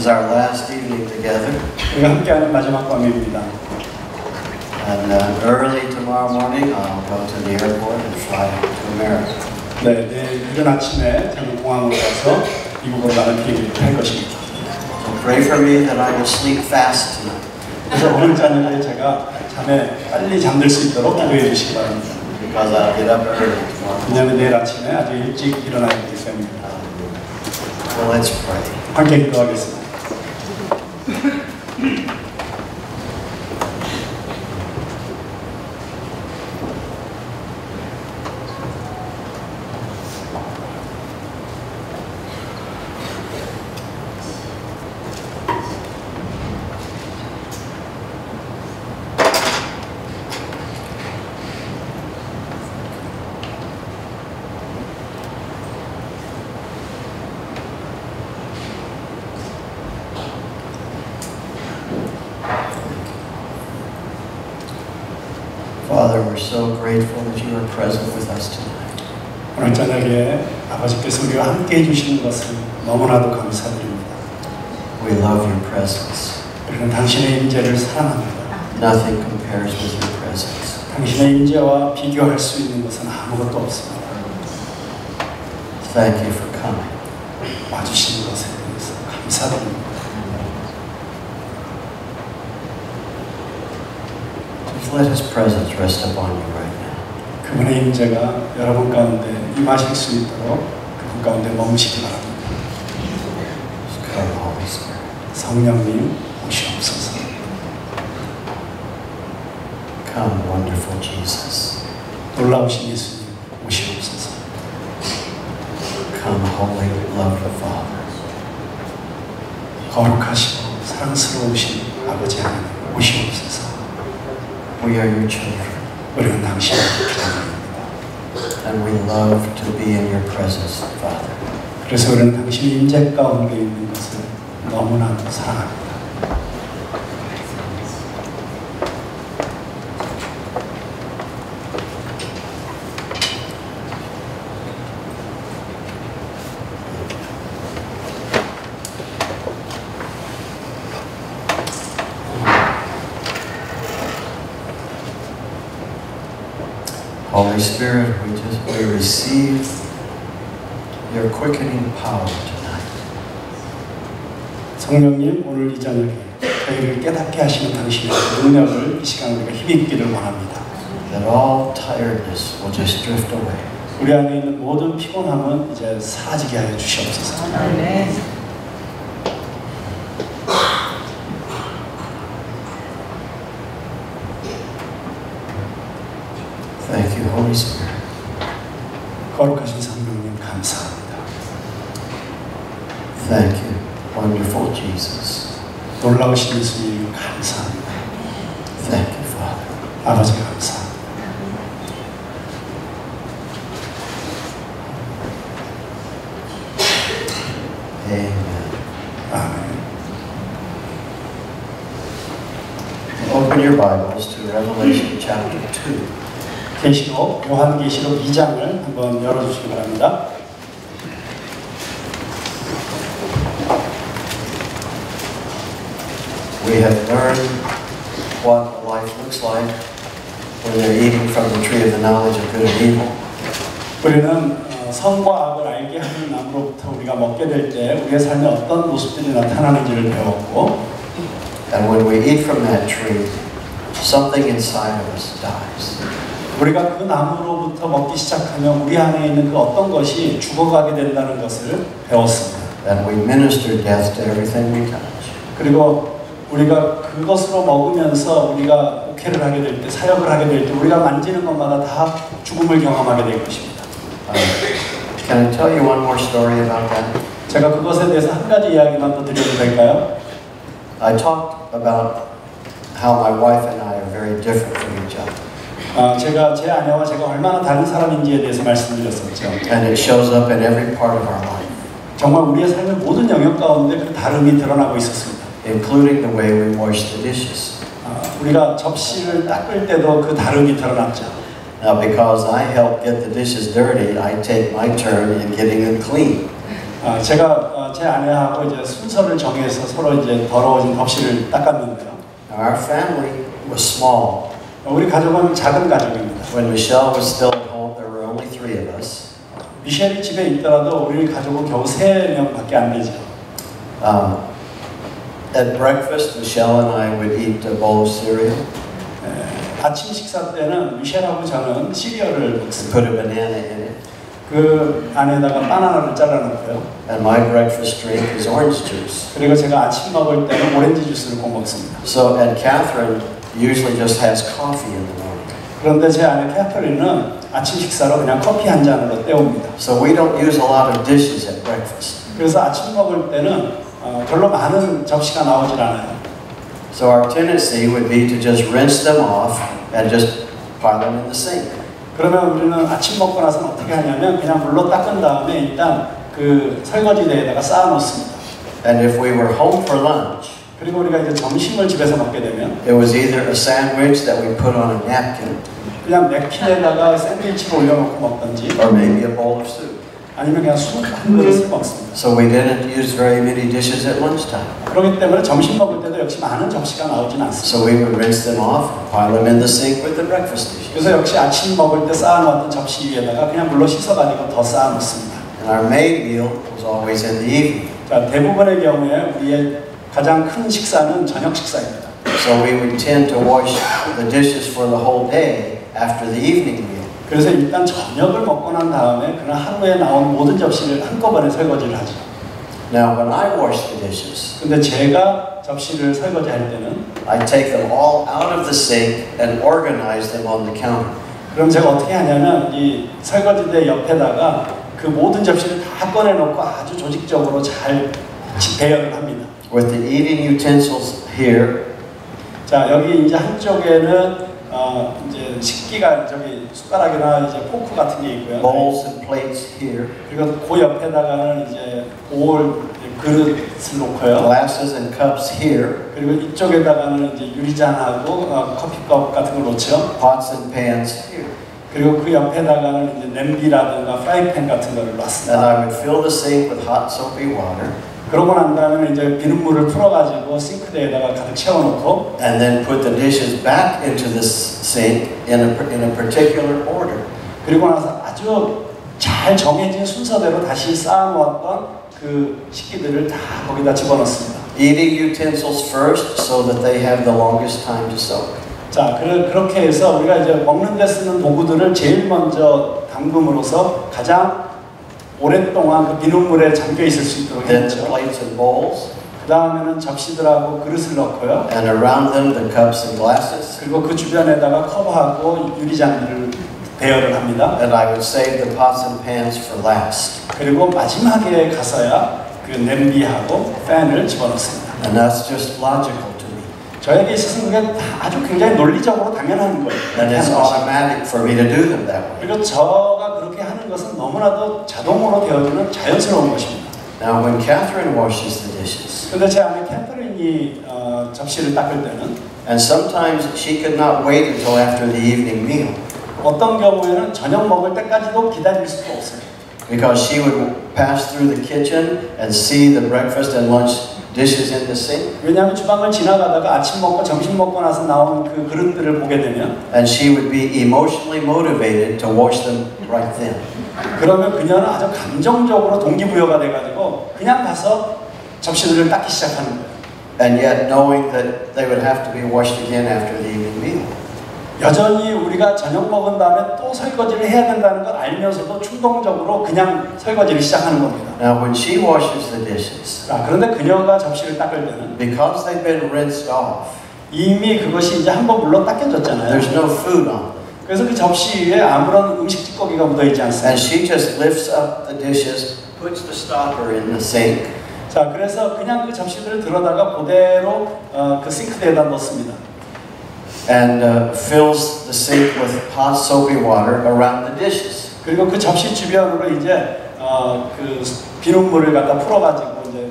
is our last evening together. 우리가 함께하는 마지막 밤입니다. And early tomorrow morning, I'll go to the airport and fly to America. 네, 내일 이른 아침에 저는 공항으로 가서 미국으로 가는 비행기를 탈 것입니다. So pray for me that I will sleep fast tonight. 그래서 오늘 저녁에 제가 잠에 빨리 잠들 수 있도록 기도해 주시기 바랍니다. Because I'll get up early tomorrow. 왜냐하면 내일 아침에 아주 일찍 일어나야 되기 때문입니다. So let's pray. 함께 기도하겠습니다. Father, we're so grateful that you are present with us tonight. 오늘 저녁에 아버지께서 우리와 함께 해주시는 것을 너무나도 감사드립니다. We love your presence. 우리는 당신의 임재를 사랑합니다. Nothing compares with your presence. 당신의 임재와 비교할 수 있는 것은 아무것도 없습니다. Thank you for coming. 와주시는 것에 대해서 감사드립니다. Let His presence rest upon you right now. 그분의 임재가 여러분 가운데 임하실 수 있도록 그분 가운데 머무시기 바랍니다. Come, Holy Spirit. 성령님 오시옵소서. Come, wonderful Jesus. 놀라우신 예수님 오시옵소서. Come, holy, lovely Father. 거룩하시고 사랑스러우신 아버지 하나님 오시옵소서. We are your children. 우리는 당신의 자녀입니다. And we love to be in your presence, Father. 그래서 우리는 당신의 임재 가운데 있는 것을 너무나도 사랑합니다. Holy Spirit, we receive your quickening power tonight. 성령님, 오늘 이 저녁에 저희를 깨닫게 하시는 당신의 능력을 이 시간 우리가 힘입기를 원합니다. That all tiredness will just drift away. 우리 안에 있는 모든 피곤함은 이제 사라지게 하여 주시옵소서. Thank you, Holy Spirit. 거룩하신 성령님 감사합니다. Thank you, wonderful Jesus. 놀라우신 예수님 감사합니다. Thank you, Father. 아버지 감사합니다. Amen. 아멘. Open your Bibles to Revelation chapter 2. 계시록 요한계시록 2장을 한번 열어주시기 바랍니다. We have learned what life looks like when they're eating from the tree of the knowledge of good and evil. 우리는 선과 악을 알게 하는 나무로부터 우리가 먹게 될 때 우리의 삶에 어떤 모습들이 나타나는지를 배웠고, And when we eat from that tree, something inside of us dies. 우리가 그 나무로부터 먹기 시작하면 우리 안에 있는 그 어떤 것이 죽어가게 된다는 것을 배웠습니다. And we minister death to everything we touch. 그리고 우리가 그것으로 먹으면서 우리가 목회를 하게 될 때, 사역을 하게 될 때 우리가 만지는 것마다 다 죽음을 경험하게 될 것입니다. Can I tell you one more story about that? 제가 그것에 대해서 한 가지 이야기만 더 드려도 될까요? I talked about how my wife and I are very different from each other. 제가 제 아내와 제가 얼마나 다른 사람인지에 대해서 말씀드렸었죠. And it shows up in every part of our life. 정말 우리의 삶의 모든 영역 가운데 그 다름이 드러나고 있었습니다. Including the way we wash the dishes. 우리가 접시를 닦을 때도 그 다름이 드러났죠. Now, because I help get the dishes dirty, I take my turn in getting them clean. 제가 제 아내하고 이제 순서를 정해서 서로 이제 더러워진 접시를 닦았는데요. Now, our family was small. 우리 가족은 작은 가족입니다. When Michelle was still at home, there were only 3 of us. 미셸이 집에 있더라도 우리 가족은 겨우 3명밖에 안 되죠. At breakfast, Michelle and I would eat a bowl of cereal, 아침 식사 때는 미셸하고 저는 시리얼을 먹습니다. put a banana in it, 그 안에다가 바나나를 잘라놓고요. and my breakfast drink is orange juice. 그리고 제가 아침 먹을 때는 오렌지 주스를 꼭 먹습니다. So, and Catherine usually just has coffee in the morning. 그런데 제 아내 캐서린은 아침 식사로 그냥 커피 한 잔으로 때웁니다. So we don't use a lot of dishes at breakfast. 그래서 아침 먹을 때는 별로 많은 접시가 나오질 않아요. So our tendency would be to just rinse them off and just pile them in the sink. 그러면 우리는 아침 먹고 나서는 어떻게 하냐면 그냥 물로 닦은 다음에 일단 그 설거지대에다가 쌓아놓습니다. And if we were home for lunch, 그리고 우리가 이제 점심을 집에서 먹게 되면 it was either a sandwich that we put on a napkin, 그냥 냅킨에다가 샌드위치를 올려놓고 먹든지 or maybe a bowl of soup. 아니면 그냥 술 한 그릇을 먹습니다. So we didn't use very many dishes at lunchtime. 그렇기 때문에 점심 먹을 때도 역시 많은 접시가 나오진 않습니다. So we would rinse them off, pile them in the sink with the breakfast dishes. 그래서 역시 아침 먹을 때 쌓아놓았던 접시 위에다가 그냥 물로 씻어가지고 더 쌓아놓습니다. And our main meal was always in the evening. 자, 대부분의 경우에 우리의 가장 큰 식사는 저녁 식사입니다. So we would tend to wash the dishes for the whole day after the evening meal. 그래서 일단 저녁을 먹고 난 다음에 그날 하루에 나온 모든 접시를 한꺼번에 설거지를 하죠. Now, when I wash the dishes, 근데 제가 접시를 설거지할 때는 I take them all out of the sink and organize them on the counter. 그럼 제가 어떻게 하냐면 이 설거지대 옆에다가 그 모든 접시를 다 꺼내놓고 아주 조직적으로 잘 배열을 합니다. With the eating utensils here, 자, 여기 이제 한쪽에는 이제 식기가 저기 숟가락이나 이제 포크 같은 게 있고요. bowls and plates here, 그리고 그 옆에다가는 이제 볼 그릇을 놓고요. glasses and cups here, 그리고 이쪽에다가는 이제 유리잔하고 커피컵 같은 걸 놓죠. pots and pans here. 그리고 그 옆에다가는 이제 냄비라든가 프라이팬 같은 거를 And 놨습니다. I would fill the sink with hot soapy water 그러고 난 다음에 이제 비눗물을 풀어가지고 싱크대에다가 가득 채워놓고 and then put the dishes back into the sink in a particular order. 그리고 나서 아주 잘 정해진 순서대로 다시 쌓아놓았던 그 식기들을 다 거기다 집어넣습니다. Eating utensils first so that they have the longest time to soak. 자, 그렇게 해서 우리가 이제 먹는 데 쓰는 도구들을 제일 먼저 담금으로써 가장 오랫동안 그 비눗물에 잠겨 있을 수 있도록 Then the 했죠. plates and bowls, 그 다음에는 접시들하고 그릇을 넣고요. and around them the cups and glasses. 그리고 그 주변에다가 컵하고 유리잔디를 배열을 합니다. And I would save the pots and pans for last. 그리고 마지막에 가서야 그 냄비하고 팬을 집어넣습니다. And that's just logical to me. 저에게 있어서는 그게 아주 굉장히 논리적으로 당연한 거예요. And it's automatic for me to do them that way. 그리고 저가 그렇게 하는 것은 너무나도 자동으로 되어지는 자연스러운 것입니다. Now when Catherine washes the dishes, 근데 제 아내 캐서린이 접시를 닦을 때는 and sometimes she could not wait until after the evening meal 어떤 경우에는 저녁 먹을 때까지도 기다릴 수도 없어요. because she would pass through the kitchen and see the breakfast and lunch dishes in the sink, 왜냐하면 주방을 지나가다가 아침 먹고 점심 먹고 나서 나온 그 그릇들을 보게 되면 and she would be emotionally motivated to wash them right then. 그러면 그녀는 아주 감정적으로 동기부여가 돼가지고 그냥 가서 접시들을 닦기 시작하는 거예요. And yet knowing that they would have to be washed again after the evening meal. 여전히 우리가 저녁 먹은 다음에 또 설거지를 해야 된다는 걸 알면서도 충동적으로 그냥 설거지를 시작하는 겁니다. Now when she washes the dishes, 자, 그런데 그녀가 접시를 닦을 때는 because they've been rinsed off, 이미 그것이 이제 한번 물로 닦여졌잖아요. there's no food on them. 그래서 그 접시 위에 아무런 음식 찌꺼기가 묻어있지 않습니다. And she just lifts up the dishes, puts the stopper in the sink, 자, 그래서 그냥 그 접시들을 들어다가 그대로 그 싱크대에다 넣습니다. and fills the sink with hot soapy water around the dishes. 그리고 그 접시 주변으로 이제 그 비눗물을 갖다 풀어가지고 이제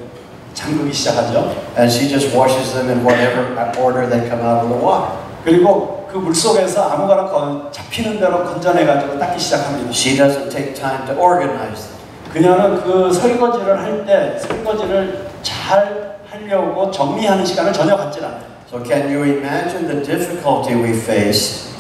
잠그기 시작하죠. And she just washes them in whatever order they come out of the water. 그리고 그 물 속에서 아무거나 잡히는 대로 건져내가지고 닦기 시작합니다. She doesn't take time to organize them. 그녀는 그 설거지를 할 때 설거지를 잘 하려고 정리하는 시간을 전혀 갖질 않아요. So can you imagine the difficulty we faced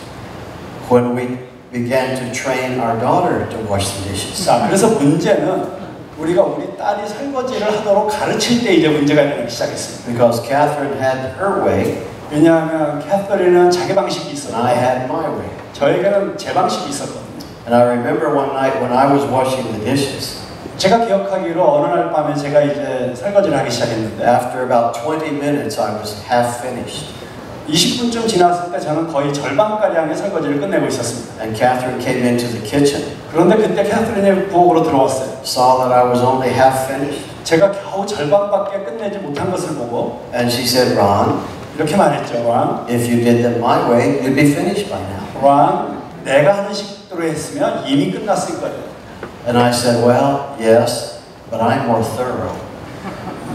when we began to train our daughter to wash the dishes? 자, 그래서 문제는 우리가 우리 딸이 설거지를 하도록 가르칠 때 이제 문제가 일어나기 시작했어요. Because Catherine had her way 왜냐하면 캐서린은 자기 방식이 and 있었고 I had my way. 저에게는 제 방식이 있었거든요. And I remember one night when I was washing the dishes, 제가 기억하기로 어느 날 밤에 제가 이제 설거지를 하기 시작했는데 after about 20 minutes I was half finished. 20분쯤 지났을 때 저는 거의 절반가량의 설거지를 끝내고 있었습니다. And Catherine came into the kitchen, 그런데 그때 캐서린이 부엌으로 들어왔어요. saw that I was only half finished, 제가 겨우 절반밖에 끝내지 못한 것을 보고 and she said, Ron, 이렇게 말했죠. 랑, if you did them my way, you'd be finished by now. 랑, 내가 하는 식대로 했으면 이미 끝났을 거예요. And I said, well, yes, but I'm more thorough.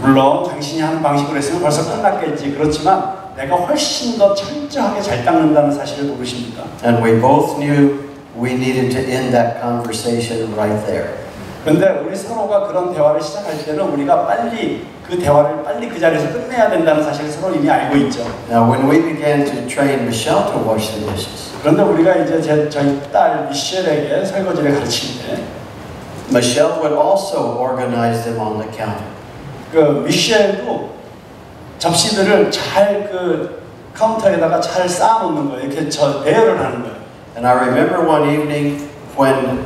물론 당신이 하는 방식으로 했으면 벌써 끝났겠지. 그렇지만 내가 훨씬 더 철저하게 잘 닦는다는 사실을 모르십니까? And we both knew we needed to end that conversation right there. 그런데 우리 서로가 그런 대화를 시작할 때는 우리가 빨리 그 대화를 빨리 그 자리에서 끝내야 된다는 사실을 서로 이미 알고 있죠. Now, when we began to train Michelle to wash the dishes, 그런데 우리가 이제 저희 딸 미셸에게 설거지를 가르칠 때 Michelle would also organize them on the counter. 그 미셸도 접시들을 잘 그 카운터에다가 잘 쌓아놓는 거예요. 이렇게 배열을 하는 거예요. And I remember one evening when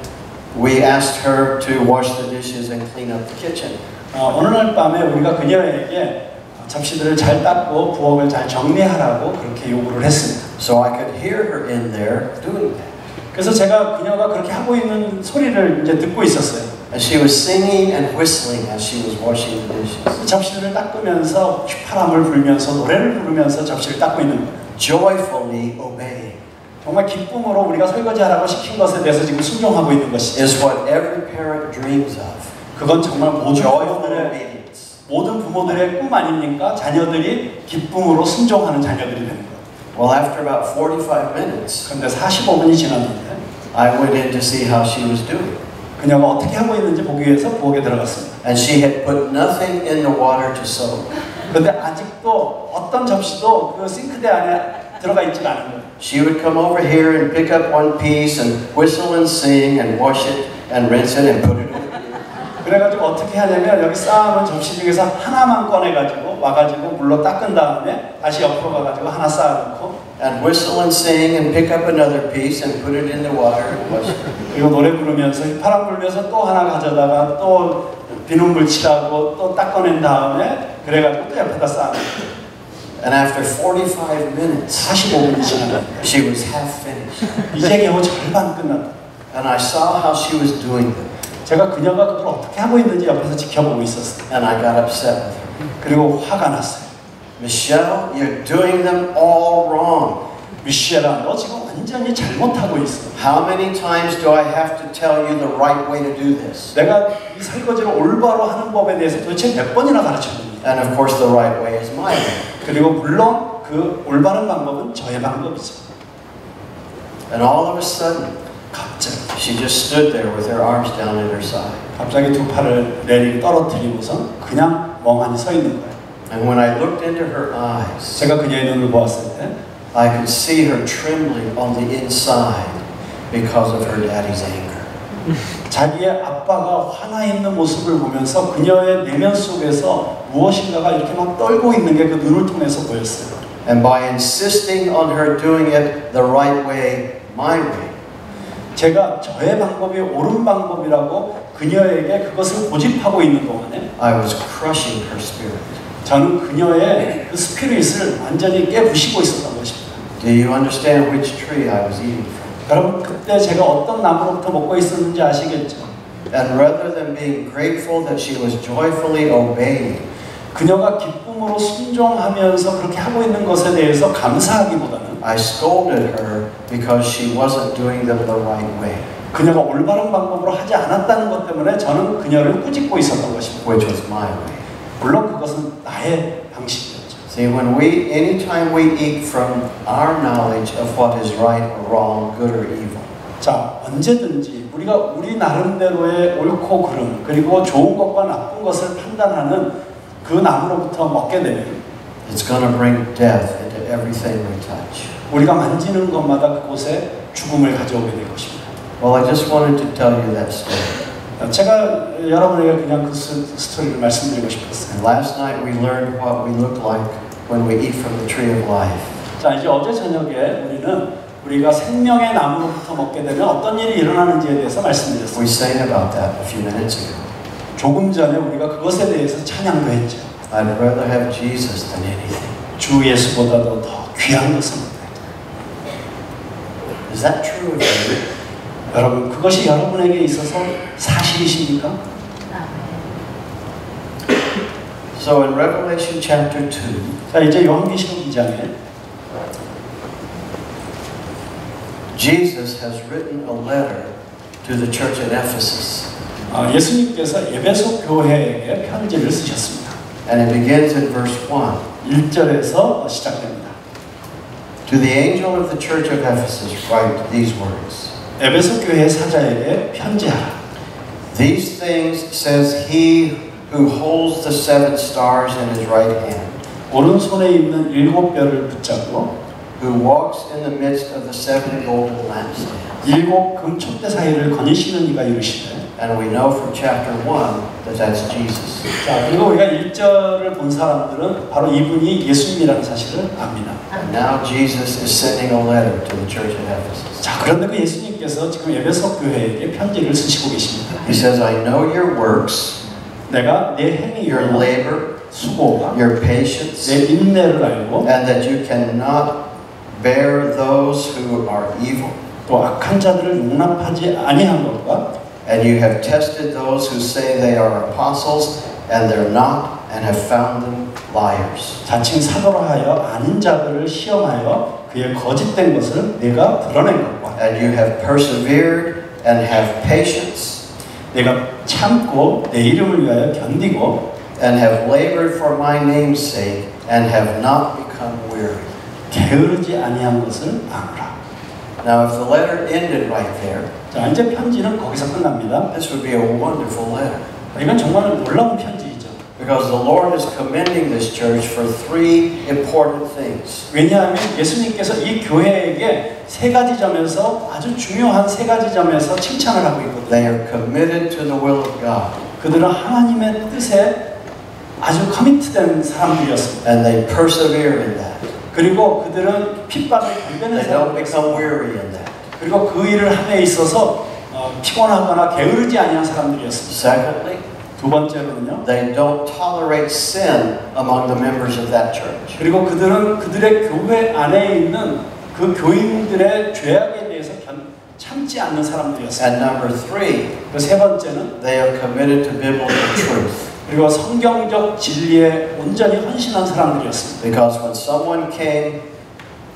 we asked her to wash the dishes and clean up the kitchen. 어느 날 밤에 우리가 그녀에게 접시들을 잘 닦고 부엌을 잘 정리하라고 그렇게 요구를 했습니다. So I could hear her in there doing that. 그래서 제가 그녀가 그렇게 하고 있는 소리를 이제 듣고 있었어요. And she was singing and whistling as she was washing the dishes. 접시들을 닦으면서 휘파람을 불면서 노래를 부르면서 접시를 닦고 있는 거예요. Joyfully obeying 정말 기쁨으로 우리가 설거지하라고 시킨 것에 대해서 지금 순종하고 있는 것이죠. is what every parent dreams of. 그건 정말 Joyful obedience. 모든 부모들의 꿈 아닙니까? 자녀들이 기쁨으로 순종하는 자녀들이 되는 거예요. Well, after about 45 minutes, 그런데 45분이 지났는데 I went in to see how she was doing. 그녀가 어떻게 하고 있는지 보기 위해서 부엌에 들어갔습니다. And she had put nothing in the water to soak. 그런데 아직도 어떤 접시도 그 싱크대 안에 들어가 있지 않은 거예요. She would come over here and pick up one piece and whistle and sing and wash it and rinse it and put it in. 그래가지고 어떻게 하냐면 여기 쌓아놓은 접시 중에서 하나만 꺼내가지고 와가지고 물로 닦은 다음에 다시 옆으로 가가지고 하나 쌓아놓고 And whistle and sing and pick up another piece and put it in the water and wash it. 그리고 노래 부르면서 바람 불면서 또 하나 가져다가 또 비눗물 칠하고 또 닦아낸 다음에 그래가지고 또 옆에다 쌓아놓고 And after 45 minutes, 45분이 지났는데 she was half finished. 이제 겨우 절반 끝났다. And I saw how she was doing them. 제가 그녀가 그걸 어떻게 하고 있는지 옆에서 지켜보고 있었어요. And I got upset with her. 그리고 화가 났어요. Michelle, you're doing them all wrong. 미셸아, 너 지금 완전히 잘못하고 있어. How many times do I have to tell you the right way to do this? 내가 이 설거지를 올바로 하는 법에 대해서 도대체 몇 번이나 가르쳤는지. And of course, the right way is my way. 그리고 물론 그 올바른 방법은 저의 방법이죠. And all of a sudden, 갑자기 she just stood there with her arms down at her side. 갑자기 두 팔을 내리 떨어뜨리고서 그냥 멍하니 서 있는 거예요. And when I looked into her eyes, 제가 그녀의 눈을 보았을 때 I could see her trembling on the inside because of her daddy's anger. 자기의 아빠가 화나 있는 모습을 보면서 그녀의 내면 속에서 무엇인가가 이렇게 막 떨고 있는 게 그 눈을 통해서 보였어요. And by insisting on her doing it the right way, my way, 제가 저의 방법이 옳은 방법이라고 그녀에게 그것을 고집하고 있는 동안에 I was crushing her spirit. 저는 그녀의 그 스피릿을 완전히 깨부시고 있었던 것입니다. Do you understand which tree I was eating from? 여러분 그때 제가 어떤 나무로부터 먹고 있었는지 아시겠죠? And rather than being grateful that she was joyfully obeying, 그녀가 기쁨으로 순종하면서 그렇게 하고 있는 것에 대해서 감사하기보다는 I scolded her because she wasn't doing them the right way, 그녀가 올바른 방법으로 하지 않았다는 것 때문에 저는 그녀를 꾸짖고 있었던 것입니다. which was my way. 물론 그것은 나의 방식이었죠. See, anytime we eat from our knowledge of what is right or wrong, good or evil, 자, 언제든지 우리가 우리 나름대로의 옳고 그름 그리고 좋은 것과 나쁜 것을 판단하는 그 나무로부터 먹게 되면 it's going to bring death into everything we touch. 우리가 만지는 것마다 그곳에 죽음을 가져오게 될 것입니다. Well, I just wanted to tell you that story. 제가 여러분에게 그냥 그 스토리를 말씀드리고 싶었어요. And last night we learned what we look like when we eat from the tree of life. 자, 이제 어제 저녁에 우리가 생명의 나무로부터 먹게 되면 어떤 일이 일어나는지에 대해서 말씀드렸습니다. We sang about that a few minutes ago. 조금 전에 우리가 그것에 대해서 찬양도 했죠. I'd rather have Jesus than anything. 주 예수보다도 더 귀한 것은 없다. Is that true of you? 여러분, 그것이 여러분에게 있어서 사실이십니까? So in Revelation chapter 2, 자, 이제 요한계시록 2장에 Jesus has written a letter to the church at Ephesus. 예수님께서 에베소 교회에게 편지를 쓰셨습니다. And it begins in verse 1. 1절에서 시작됩니다. To the angel of the church of Ephesus write these words. 에베소 교회 사자에게 편지하라. These things says he who holds the 7 stars in his right hand, 오른손에 있는 7별을 붙잡고 who walks in the midst of the 7 golden lampstands. 7 금촛대 사이를 거니시는 이가 이르시되. And we know from chapter 1 that that's Jesus. 자, 그리고 우리가 1절을 본 사람들은 바로 이분이 예수님이라는 사실을 압니다. And now Jesus is sending a letter to the church at Ephesus. 자, 그런데 그 예수님께서 지금 에베소 교회에게 편지를 쓰시고 계십니다. He says, I know your works, 내가 내 행위, your labor, 수고와 your patience, 내 인내를 알고 and that you cannot bear those who are evil. 또 악한 자들을 용납하지 아니한 것과 And you have tested those who say they are apostles, and they're not, and have found them liars. 자칭 사도라 하여 아닌 자들을 시험하여 그의 거짓된 것을 내가 드러낸 것과 And you have persevered and have patience, 내가 참고 내 이름을 위하여 견디고 and have labored for my name's sake, and have not become weary. 게으르지 아니한 것을 아노라. Now, if the letter ended right there, 자, 이제 편지는 거기서 끝납니다. this would be a wonderful letter. 이건 정말 놀라운 편지이죠. Because the Lord is commending this church for 3 important things. 왜냐하면 예수님께서 이 교회에게 3가지 점에서 아주 중요한 3가지 점에서 칭찬을 하고 있거든요. They are committed to the will of God. 그들은 하나님의 뜻에 아주 커미트된 사람들이었습니다. And they persevere in that. 그리고 그들은 핍박을 견뎌낸 They don't 사람들이었습니다. become weary in that. 그리고 그 일을 함에 있어서 피곤하거나 게으르지 아니한 사람들이었습니다. Secondly, 두 번째로는요. they don't tolerate sin among the members of that church. 그리고 그들은 그들의 교회 안에 있는 그 교인들의 죄악에 대해서 참지 않는 사람들이었습니다. And number 3, 그 세 번째는 they are committed to biblical truth. 그리고 성경적 진리에 온전히 헌신한 사람들이었습니다. Because when someone came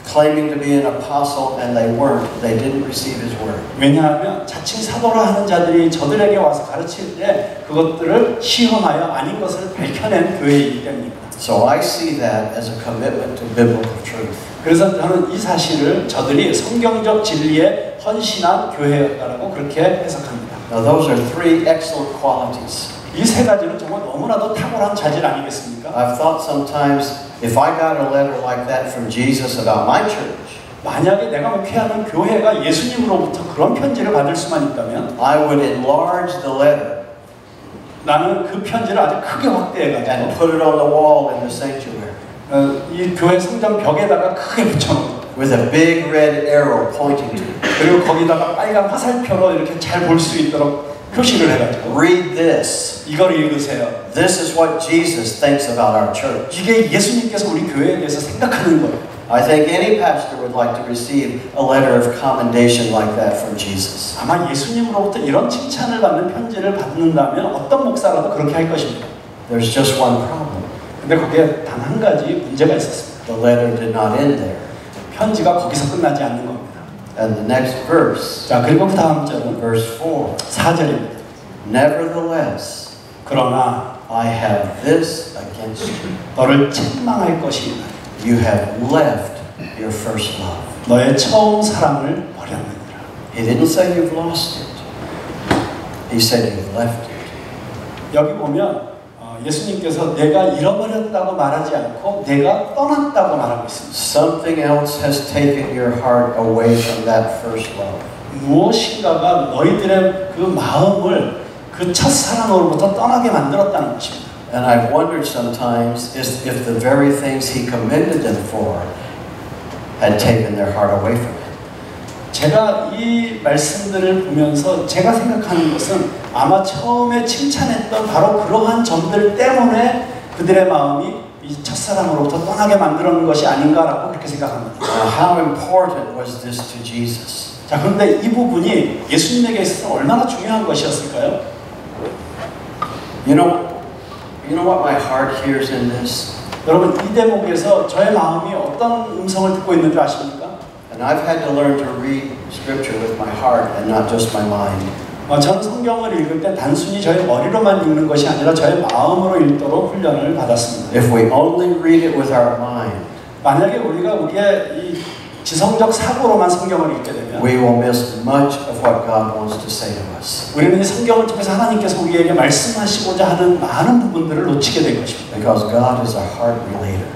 claiming to be an apostle and they weren't, they didn't receive his word. 왜냐하면 자칭 사도라 하는 자들이 저들에게 와서 가르칠 때 그것들을 시험하여 아닌 것을 밝혀낸 교회이기 때문입니다. So I see that as a commitment to biblical truth. 그래서 저는 이 사실을 저들이 성경적 진리에 헌신한 교회였다라고 그렇게 해석합니다. Now those are 3 excellent qualities. 이 3가지는 정말 너무나도 탁월한 자질 아니겠습니까? I've thought sometimes if I got a letter like that from Jesus about my church, 만약에 내가 목회하는 교회가 예수님으로부터 그런 편지를 받을 수만 있다면 I would enlarge the letter 나는 그 편지를 아주 크게 and 확대해가지고 put it on the wall in the sanctuary 이 교회 성전 벽에다가 크게 붙여놓고 with a big red arrow pointing to it. 그리고 거기다가 빨간 화살표로 이렇게 잘 볼 수 있도록 표시를 해가지고 Read this. 이걸 읽으세요. This is what Jesus thinks about our church. 이게 예수님께서 우리 교회에 대해서 생각하는 거예요. I think any pastor would like to receive a letter of commendation like that from Jesus. 아마 예수님으로부터 이런 칭찬을 받는 편지를 받는다면 어떤 목사라도 그렇게 할 것입니다. There's just one problem. 근데 거기에 단 한 가지 문제가 있었습니다. The letter did not end there. 편지가 거기서 끝나지 않는 겁니다. And the next verse, 자, 그리고 그 다음 절은 verse 4. 4절입니다. Nevertheless, 그러나 I have this against you. 너를 책망할 것이 있다. You have left your first love. 너의 처음 사랑을 버렸느니라. He didn't say you've lost it. He said, you've left it. 여기 보면 예수님께서 내가 잃어버렸다고 말하지 않고 내가 떠났다고 말하고 있습니다. Something else has taken your heart away from that first love. 무엇인가가 너희들의 그 마음을 그 첫사랑으로부터 떠나게 만들었다는 것입니다. And I've wondered sometimes if the very things he commended them for had taken their heart away from it. 제가 이 말씀들을 보면서 제가 생각하는 것은 아마 처음에 칭찬했던 바로 그러한 점들 때문에 그들의 마음이 이 첫사랑으로부터 떠나게 만들어놓은 것이 아닌가라고 그렇게 생각합니다. How important was this to Jesus? 자, 그런데 이 부분이 예수님에게 있어서 얼마나 중요한 것이었을까요? You know what my heart hears in this? 여러분, 이 대목에서 저의 마음이 어떤 음성을 듣고 있는 줄 아십니까? And I've had to learn to read Scripture with my heart and not just my mind. 저는 성경을 읽을 때 단순히 저의 머리로만 읽는 것이 아니라 저의 마음으로 읽도록 훈련을 받았습니다. If we only read it with our mind, 만약에 우리가 우리의 이 지성적 사고로만 성경을 읽게 되면 we will miss much of what God wants to say to us. 우리는 이 성경을 통해서 하나님께서 우리에게 말씀하시고자 하는 많은 부분들을 놓치게 될 것입니다. Because God is a heart relator.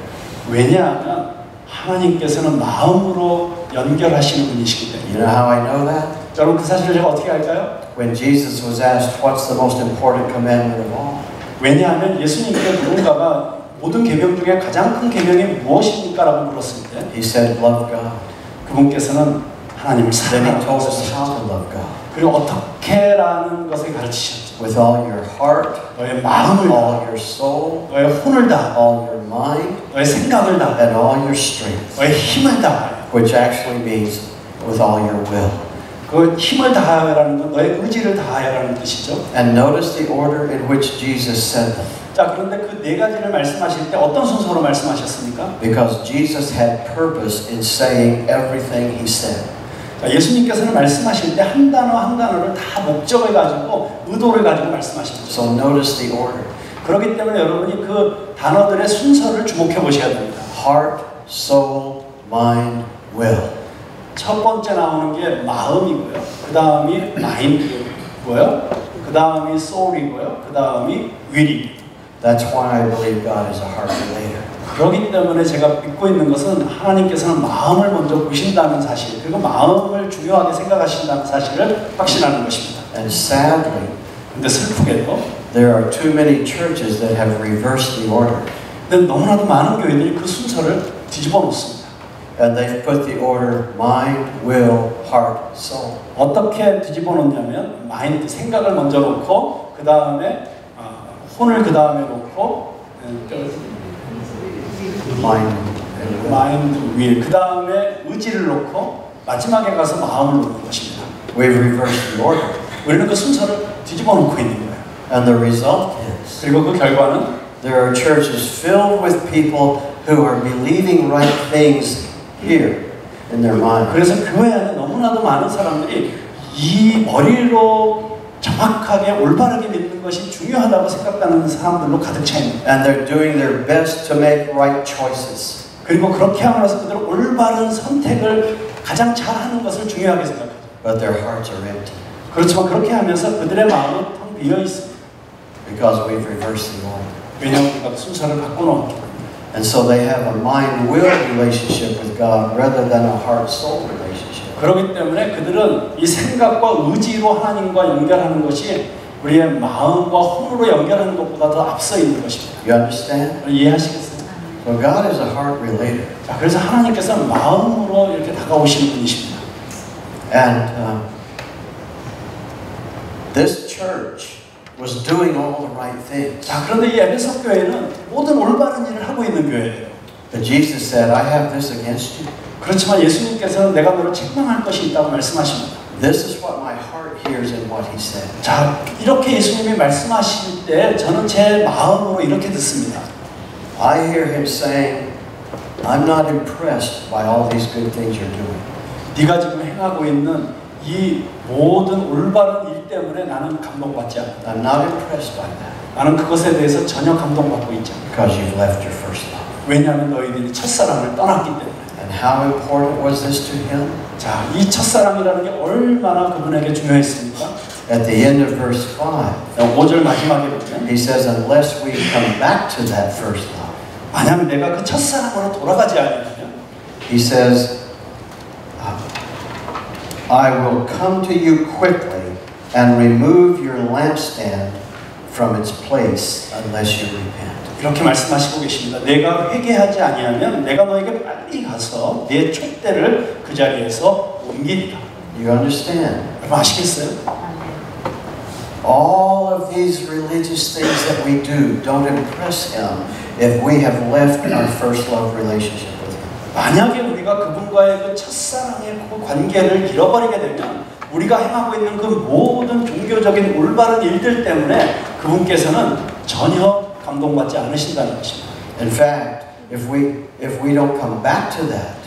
왜냐하면 하나님께서는 마음으로 연결하시는 분이시기 때문에. You know how I know that? 여러분, 그 사실을 제가 어떻게 알까요? When Jesus was asked, what's the most important commandment of all? 왜냐하면 예수님께 누군가가 모든 계명 중에 가장 큰 계명이 무엇입니까? 라고 물었을 때 He said, love God. 그분께서는 하나님을 Then he told us 사랑하셨습니다. how to love God. 그리고 어떻게라는 것을 가르치셨죠. With all your heart, 너의 마음을 all 다, your soul, 너의 혼을 다, all your mind, 너의 생각을 다, and all your strength. 너의 힘을 다하여. Which actually means with all your will. 그 힘을 다하여라는 건 너의 의지를 다하여라는 뜻이죠. And notice the order in which Jesus said them. 자, 그런데 그 네 가지를 말씀하실 때 어떤 순서로 말씀하셨습니까? Because Jesus had purpose in saying everything he said. 자, 예수님께서는 말씀하실 때 한 단어 한 단어를 다 목적을 가지고 의도를 가지고 말씀하십니다. So notice the order. 그렇기 때문에 여러분이 그 단어들의 순서를 주목해 보셔야 됩니다. Heart, soul, mind, will. 첫 번째 나오는 게 마음이고요. 그 다음이 마인드고요. 그 다음이 soul이고요. 그 다음이 will이고요. That's why I believe God is a heart relator. 그렇기 때문에 제가 믿고 있는 것은 하나님께서는 마음을 먼저 보신다는 사실, 그리고 마음을 중요하게 생각하신다는 사실을 확신하는 것입니다. And sadly, 근데 슬프게도 there are too many churches that have reversed the order. 근데 너무나도 많은 교회들이 그 순서를 뒤집어 놓습니다. And they've put the order mind, will, heart, soul. 어떻게 뒤집어 놓냐면 마인드, 생각을 먼저 놓고 그 다음에 혼을 그 다음에 놓고 마인드, 윌, 그 다음에 의지를 놓고 마지막에 가서 마음을 놓는 것입니다. We've reversed the order. 우리는 그 순서를 뒤집어 놓고 있는 거예요. And the result is 그리고 그 결과는 there are churches filled with people who are believing right things here in their mind. 그래서 교회 안에 너무나도 많은 사람들이 이 머리로 정확하게 올바르게 믿는 것이 중요하다고 생각하는 사람들로 가득 차 있는 거예요. And they're doing their best to make right choices. 그리고 그렇게 함으로써 그들은 올바른 선택을 가장 잘하는 것을 중요하게 생각하죠. But their hearts are empty. 그렇지만 그렇게 하면서 그들의 마음은 텅 비어 있습니다. Because we've reversed the order. 왜냐하면 우리가 순서를 바꿔놓았기 때문에. And so they have a mind-will relationship with God rather than a heart-soul relationship. 그렇기 때문에 그들은 이 생각과 의지로 하나님과 연결하는 것이 우리의 마음과 혼으로 연결하는 것보다 더 앞서 있는 것입니다. You understand? 이해하시겠어요? So God is a heart relator. 자, 그래서 하나님께서는 마음으로 이렇게 다가오시는 분이십니다. And this church was doing all the right things. 자, 그런데 이 에베소 교회는 모든 올바른 일을 하고 있는 교회예요. But Jesus said, I have this against you. 그렇지만 예수님께서는 내가 너를 책망할 것이 있다고 말씀하십니다. This is what my heart hears in what he said. 자, 이렇게 예수님이 말씀하실 때 저는 제 마음으로 이렇게 듣습니다. I hear him saying, I'm not impressed by all these good things you're doing. 네가 지금 행하고 있는 이 모든 올바른 일 때문에 나는 감동받지 않는다. I'm not impressed by that. 나는 그것에 대해서 전혀 감동받고 있지 않다. Because you've left your first love. 왜냐하면 너희들이 첫사랑을 떠났기 때문에. And how important was this to him? 자, 이 첫사랑이라는 게 얼마나 그분에게 중요했습니까? At the end of verse 5, 5절 마지막에 보면 he says, unless we come back to that first love. 만약 내가 그 첫사랑으로 돌아가지 않으면 He says, I will come to you quickly and remove your lampstand from its place unless you repent. 이렇게 말씀하시고 계십니다. 내가 회개하지 아니하면 내가 너에게 빨리 가서 내 촛대를 그 자리에서 옮기리라. You understand? 여러분 아시겠어요? All of these religious things that we do don't impress him if we have left our first love relationship with him. 만약에 우리가 그분과의 그 첫사랑의 그 관계를 잃어버리게 되면 우리가 행하고 있는 그 모든 종교적인 올바른 일들 때문에 그분께서는 전혀 감동받지 않으신다는 것입니다. In fact, if we don't come back to that,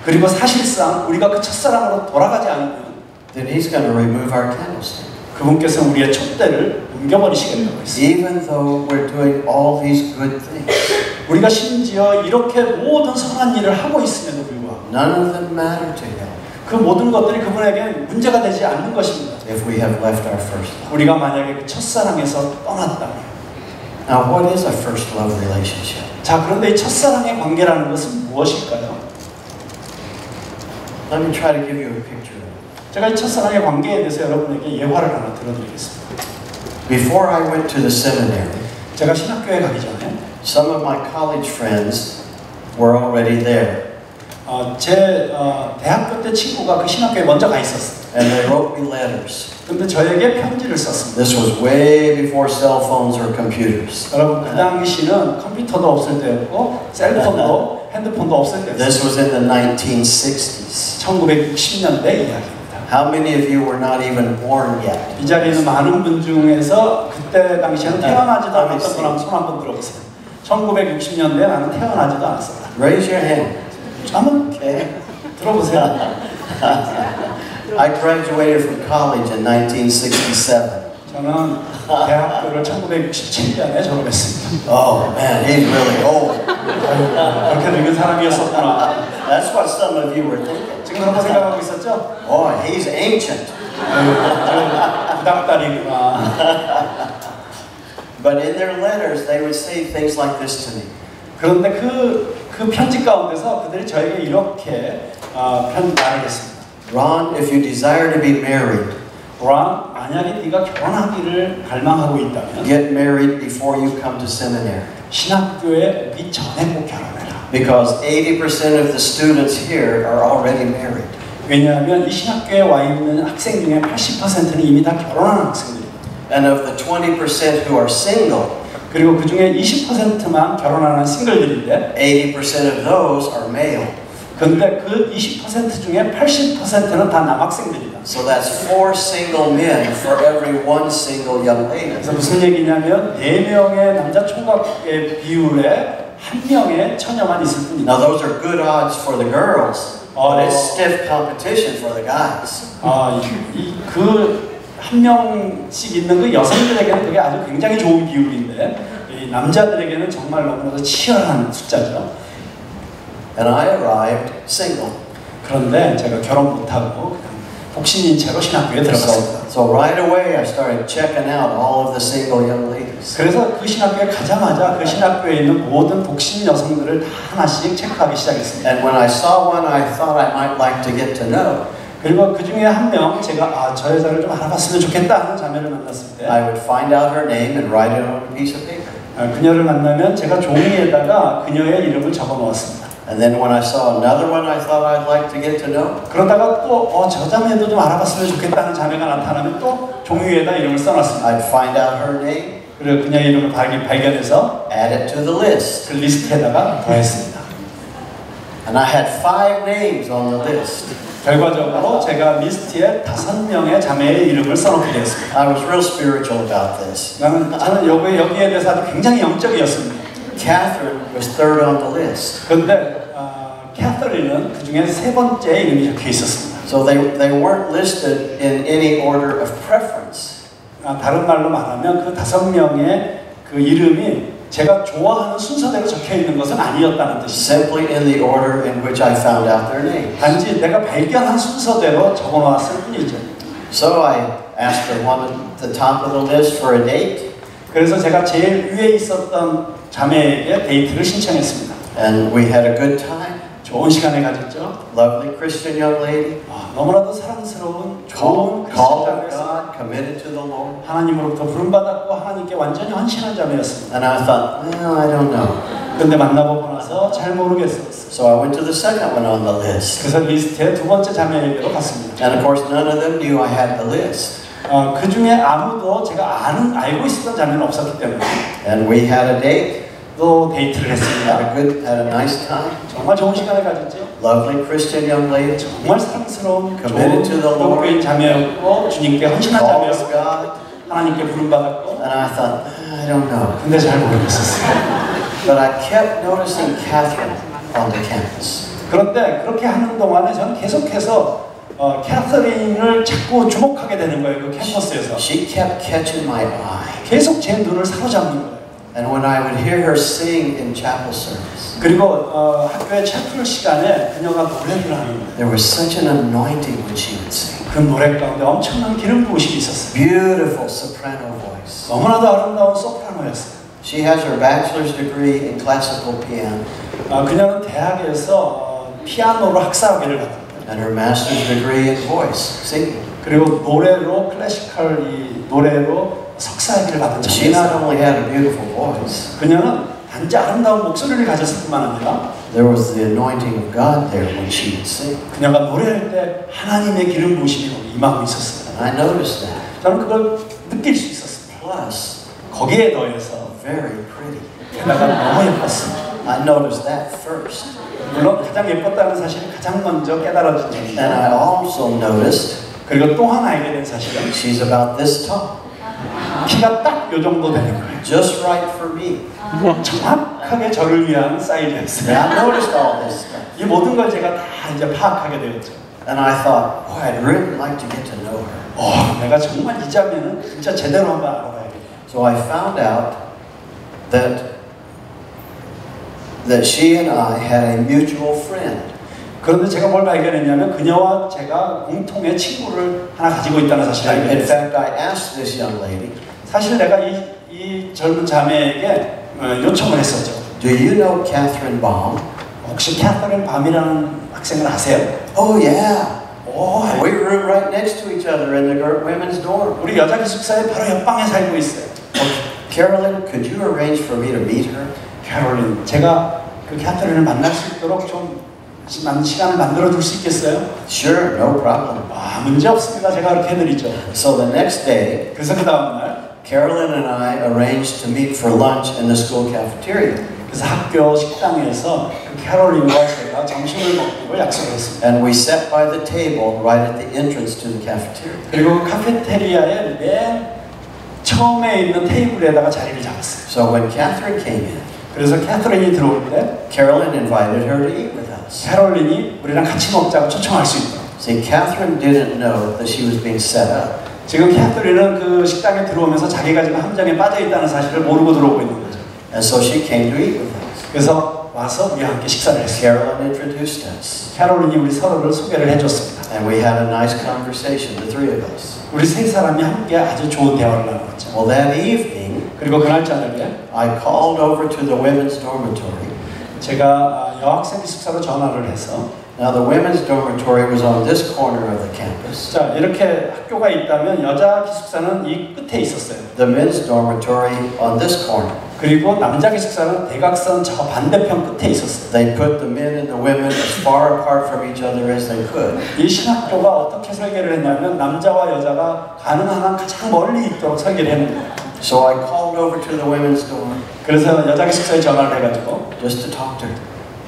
그리고 사실상 우리가 그 첫사랑으로 돌아가지 않으면 then he's going to remove our candlestick. 그분께서 우리의 촛대를 옮겨버리시겠다고 했습니다. Even though we're doing all these good things, 우리가 심지어 이렇게 모든 선한 일을 하고 있음에도 불구하고 none of them matter to him 그 모든 것들이 그분에게 문제가 되지 않는 것입니다. if we have left our first love. 우리가 만약에 그 첫사랑에서 떠났다면. Now, what is a first love relationship? 자, 그런데 이 첫사랑의 관계라는 것은 무엇일까요? Let me try to give you a picture. 제가 이 첫사랑의 관계에 대해서 여러분에게 예화를 하나 들어드리겠습니다. Before I went to the seminary, 제가 신학교에 가기 전에 some of my college friends were already there. 제 대학교 때 친구가 그 신학교에 먼저 가 있었어요. And they wrote me letters. 근데 저에게 편지를 썼습니다. This was way before cell phones or computers. 여러분 그 당시는 컴퓨터도 없을 때였고 셀폰도 핸드폰도 없을 때였어요. This was in the 1960s. 1960년대 이야기입니다. How many of you were not even born yet? 이 자리에 있는 많은 분 중에서 그때 당시에는 태어나지도 않았던 분 한번 손 한번 들어보세요. 1960년대에 나는 태어나지도 않았습니다. Raise your hand. 한번 Okay. 들어보세요. I graduated from college in 1967. 저는 대학교를 1967년에 졸업했습니다. Oh man, he's really old. 그렇게 늙은 사람이었었구나. That's what some of you were thinking. 지금 그런 거 생각하고 있었죠? Oh, he's ancient. 부닥다리구나. But in their letters, they would say things like this to me. 그런데 그 편지 가운데서 그들이 저에게 이렇게 말을 했습니다. Ron, if you desire to be married, 론, 만약에 네가 결혼하기를 갈망하고 있다면 get married before you come to seminary. 신학교에 오기 전에 꼭 결혼해라. Because 80% of the students here are already married. 왜냐하면 이 신학교에 와 있는 학생 중에 80%는 이미 다 결혼한 학생들입니다. And of the 20% who are single, 그리고 그 중에 20%만 결혼하는 싱글들인데 80% of those are male. 근데 그 20% 중에 80%는 다 남학생들이다. So that's 4 single men for every 1 single young lady. 그래서 무슨 얘기냐면 4명의 남자 총각의 비율에 1명의 처녀만 있을 뿐이다. Now those are good odds for the girls, but it's stiff competition for the guys. 그 한 명씩 있는 그 여성들에게는 그게 아주 굉장히 좋은 비율인데 이 남자들에게는 정말 너무나도 치열한 숫자죠. And I arrived single. 그런데 제가 결혼 못하고 그냥 복신인 채로 신학교에 들어갔습니다. So right away I started checking out all of the single young ladies. 그래서 그 신학교에 가자마자 그 신학교에 있는 모든 복신 여성들을 다 하나씩 체크하기 시작했습니다. And when I saw one I thought I might like to get to know, 그리고 그 중에 한 명 제가 저 여자를 좀 알아봤으면 좋겠다 하는 자매를 만났을 때 I would find out her name and write it on a piece of paper. 그녀를 만나면 제가 종이에다가 그녀의 이름을 적어 놓았습니다. And then when I saw another one I thought I'd like to get to know, 그러다가 또 저 자매도 좀 알아봤으면 좋겠다는 자매가 나타나면 또 종이에다 이름을 써놨습니다. I'd find out her name, 그리고 그녀의 이름을 발견해서 add it to the list. 그 리스트에다가 더했습니다. And I had 5 names on the list. 결과적으로 제가 리스트에 5명의 자매의 이름을 써놓게 되었습니다. I was real spiritual about this. 저는 여기에 대해서 아주 굉장히 영적이었습니다. Catherine was 3rd on the list. 그런데 캐서린은 그 중에 3번째 이름이 적혀 있었습니다. So they weren't listed in any order of preference. 다른 말로 말하면 그 5명의 그 이름이 제가 좋아하는 순서대로 적혀 있는 것은 아니었다는 뜻입니다. Simply in the order in which I found out their names. 단지 내가 발견한 순서대로 적어놓았을 뿐이죠. So I asked the one at the top of the list for a date. 그래서 제가 제일 위에 있었던 자매에게 데이트를 신청했습니다. And we had a good time. 좋은 시간을 가졌죠. Lovely Christian young lady. 너무나도 사랑스러운 좋은 Called 크리스천 of 자매였습니다. God, committed to the Lord. 하나님으로부터 부름받았고 하나님께 완전히 헌신한 자매였습니다. And I thought, well, I don't know. 그런데 만나보고 나서 잘 모르겠었어요. So I went to the second one on the list. 그래서 리스트에 두 번째 자매에게로 갔습니다. And of course, none of them knew I had the list. 그 중에 아무도 제가 알고 있었던 자매는 없었기 때문에 And we had a date, 또 데이트를 했습니다. had a nice time. 정말 좋은 시간을 가졌죠. Lovely Christian young lady. 정말 사랑스러운 Committed to the 좋은 Lord. 교인 자매였고 주님께 헌신한 Called of 자매였고 God. 하나님께 부름받았고 And I thought, I don't know. 근데 잘 모르겠었어요. But I kept noticing Catherine on the campus. 그런데 그렇게 하는 동안에 저는 계속해서 캐서린을 자꾸 주목하게 되는 거예요. 그 캠퍼스에서. She kept catching my eye. 계속 제 눈을 사로잡는 거예요. And when I would hear her sing in chapel service, 그리고 학교의 채플 시간에 그녀가 노래를 하는 거예요. there was such an anointing when she would sing. 그 노래 가운데 엄청난 기름 부으심이 있었어요. Beautiful soprano voice. 너무나도 아름다운 소프라노였어요. She has her bachelor's degree in classical piano 그녀는 대학에서 피아노로 학사학위를 받았고요. and her master's degree in voice, singing. 그리고 노래로 클래시컬 노래로 석사학위를 받은 She not 자매였어요. only had a beautiful voice, 그녀는 단지 아름다운 목소리를 가졌을 뿐만 아니라 there was the anointing of God there when she would sing. 그녀가 노래할 때 하나님의 기름 부으심이 임하고 있었어요. And I noticed that. 저는 그걸 느낄 수 있었습니다. Plus, 거기에 더해서 very pretty. 게다가 너무 예뻤습니다. I noticed that first. 물론 가장 예뻤다는 사실을 가장 먼저 깨달아진 And 일입니다. I also noticed 그리고 또 하나 알게 된 사실은 she's about this tall. 키가 딱 요 정도 되는 거예요. Just right for me. 정확하게 저를 위한 사이즈였어요. And I noticed all this stuff. 이 모든 걸 제가 다 이제 파악하게 되었죠. And I thought, boy, I'd really like to get to know her. 내가 정말 이 자매는 진짜 제대로 한번 알아봐야겠다. So I found out that she and I had a mutual friend. 그런데 제가 뭘 발견했냐면 그녀와 제가 공통의 친구를 하나 가지고 있다는 사실을 알게 In 됐어요. fact, I asked this young lady, 사실 내가 이 젊은 자매에게 요청을 했었죠. do you know Catherine Baum? 혹시 캐서린 밤이라는 학생을 아세요? Oh, yeah. 오, We grew right next to each other in the women's dorm. 우리 여자 기숙사에 바로 옆방에 살고 있어요. Carolyn, could you arrange for me to meet her? 캐롤린, 제가 그 캐서린을 만날 수 있도록 좀 시간을 만들어 줄 수 있겠어요? Sure, no problem. 문제 없습니다. 제가 그렇게 해드리죠. So the next day, 그래서 그 다음 날 Carolyn and I arranged to meet for lunch in the school cafeteria. 그래서 학교 식당에서 그 캐롤린과 제가 점심을 먹기로 약속을 했습니다. And we sat by the table right at the entrance to the cafeteria. 그리고 카페테리아의 맨 처음에 있는 테이블에다가 자리를 잡았어요. So when Catherine came in, 그래서 캐서린이 들어올 때 Carolyn invited her to eat with us. 캐롤린이 우리랑 같이 먹자고 초청할 수 있도록. See, Catherine didn't know that she was being set up. 지금 캐서린은 그 식당에 들어오면서 자기가 지금 함정에 빠져 있다는 사실을 모르고 들어오고 있는 거죠. And so she came to eat with us. 그래서 와서 우리 함께 식사를 했어요. Carolyn introduced us. 캐롤린이 우리 서로를 소개를 해줬습니다. And we had a nice conversation, the three of us. 우리 세 사람이 함께 아주 좋은 대화를 나눴죠. Well, that evening, 그리고 그날 저녁에 I called over to the women's dormitory. 제가 여학생 기숙사로 전화를 해서 Now, the women's dormitory was on this corner of the campus. 자, 이렇게 학교가 있다면 여자 기숙사는 이 끝에 있었어요. The men's dormitory on this corner. 그리고 남자 기숙사는 대각선 저 반대편 끝에 있었어요. They put the men and the women as far apart from each other as they could. 이 신학교가 어떻게 설계를 했냐면 남자와 여자가 가능한 한 가장 멀리 있도록 설계를 했는데 So I called over to the women's dorm 그래서 여자 기숙사에 전화를 해가지고 just to talk to her.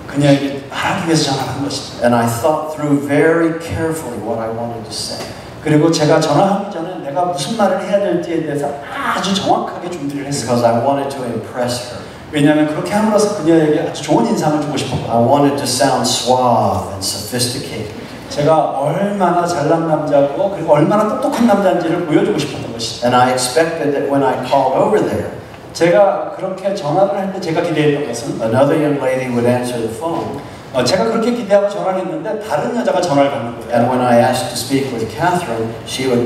그녀에게 말하기 위해서 전화를 한 것이죠. And I thought through very carefully what I wanted to say. 그리고 제가 전화하기 전에 내가 무슨 말을 해야 될지에 대해서 아주 정확하게 준비를 했어요. Because I wanted to impress her. 왜냐하면 그렇게 함으로써 그녀에게 아주 좋은 인상을 주고 싶었거든요. I wanted to sound suave and sophisticated. 제가 얼마나 잘난 남자고 그리고 얼마나 똑똑한 남자인지를 보여주고 싶었던 것이죠. And I expected that when I called over there, 제가 그렇게 전화를 할 때 제가 기대했던 것은 another young lady would answer the phone 제가 그렇게 기대하고 전화를 했는데 다른 여자가 전화를 받는 거예요. And when I asked to speak with Catherine,